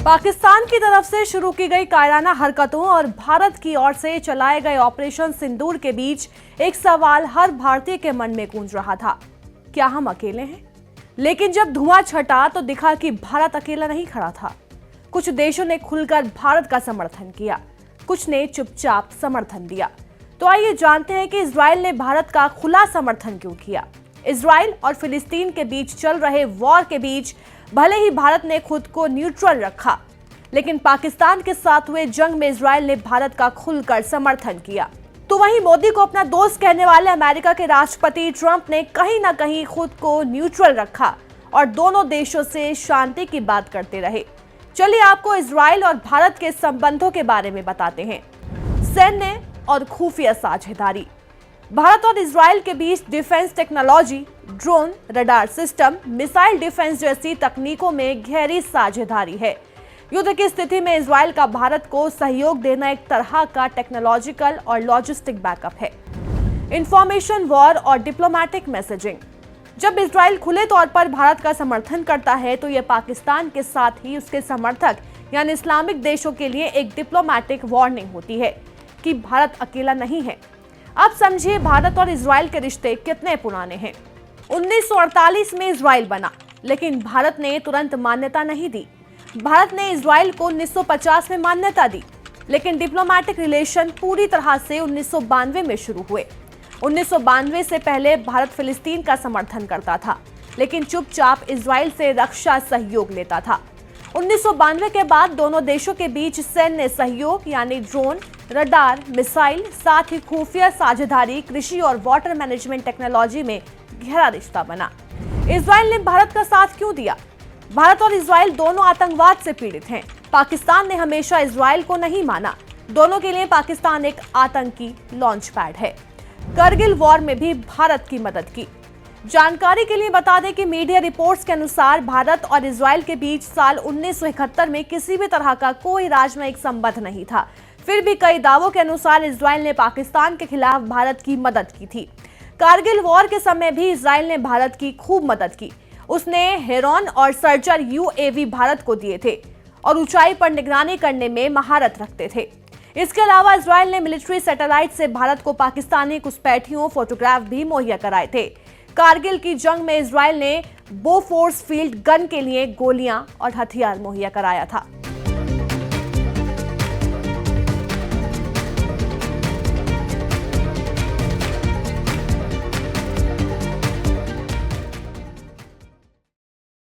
पाकिस्तान की तरफ से शुरू की गई कायराना हरकतों और भारत की ओर से चलाए गए ऑपरेशन सिंदूर के बीच एक सवाल हर भारतीय के मन में गूंज रहा था, क्या हम अकेले हैं? लेकिन जब धुआं छटा तो दिखा कि भारत अकेला नहीं खड़ा था। कुछ देशों ने खुलकर भारत का समर्थन किया, कुछ ने चुपचाप समर्थन दिया। तो आइए जानते हैं कि इजराइल ने भारत का खुला समर्थन क्यों किया। इजराइल और फिलिस्तीन के बीच चल रहे वॉर के बीच भले ही भारत ने खुद को न्यूट्रल रखा, लेकिन पाकिस्तान के साथ हुए जंग में इजराइल ने भारत का खुलकर समर्थन किया। तो वहीं मोदी को अपना दोस्त कहने वाले अमेरिका के राष्ट्रपति ट्रंप ने कहीं ना कहीं खुद को न्यूट्रल रखा और दोनों देशों से शांति की बात करते रहे। चलिए आपको इजराइल और भारत के संबंधों के बारे में बताते हैं। सैन्य और खुफिया साझेदारी। भारत और इजराइल के बीच defence technology, drone, radar system, missile defence जैसी तकनीकों में गहरी साझेदारी है। युद्ध की स्थिति में इजराइल का भारत को सहयोग देना एक तरह का टेक्नोलॉजिकल और लॉजिस्टिक बैकअप है। इंफॉर्मेशन वॉर और डिप्लोमेटिक मैसेजिंग। जब इजराइल खुले तौर पर भारत का समर्थन करता है तो यह पाकिस्तान के साथ ही उसके समर्थक यानी इस्लामिक देशों के लिए एक डिप्लोमेटिक वार्निंग होती है कि भारत अकेला नहीं है। अब समझिए भारत और इजराइल के रिश्ते कितने पुराने हैं। 1948 में इजराइल बना, लेकिन भारत ने तुरंत मान्यता नहीं दी। भारत ने इजराइल को 1950 में मान्यता दी, लेकिन डिप्लोमेटिक रिलेशन पूरी तरह से 1992 में शुरू हुए। 1992 से पहले भारत फिलिस्तीन का समर्थन करता था, लेकिन चुपचाप इजराइल से रक्षा सहयोग लेता था। 1992 के बाद दोनों देशों के बीच सैन्य सहयोग यानी ड्रोन, रडार, मिसाइल, साथ ही खुफिया साझेदारी, कृषि और वाटर मैनेजमेंट टेक्नोलॉजी में गहरा रिश्ता बना। इजराइल ने भारत का साथ क्यों दिया? भारत और इजराइल दोनों आतंकवाद से पीड़ित हैं। पाकिस्तान ने हमेशा इजराइल को नहीं माना। दोनों के लिए पाकिस्तान एक आतंकी लॉन्च पैड है। करगिल वॉर में भी भारत की मदद की। जानकारी के लिए बता दें कि मीडिया रिपोर्ट्स के अनुसार भारत और इजराइल के बीच साल 1971 में किसी भी तरह का कोई राजनयिक संबंध नहीं था। फिर भी कई दावों के अनुसार इजराइल ने पाकिस्तान के खिलाफ भारत की मदद की थी। कारगिल वॉर के समय भी इजराइल ने भारत की खूब मदद की। उसने हेरॉन और सर्चर यूएवी भारत को दिए थे और ऊंचाई पर निगरानी करने में महारत रखते थे। इसके अलावा इजराइल ने मिलिट्री सैटेलाइट से भारत को पाकिस्तानी घुसपैठियों फोटोग्राफ भी मुहैया कराए थे। कारगिल की जंग में इजराइल ने बोफोर्स फील्ड गन के लिए गोलियां और हथियार मुहैया कराया था।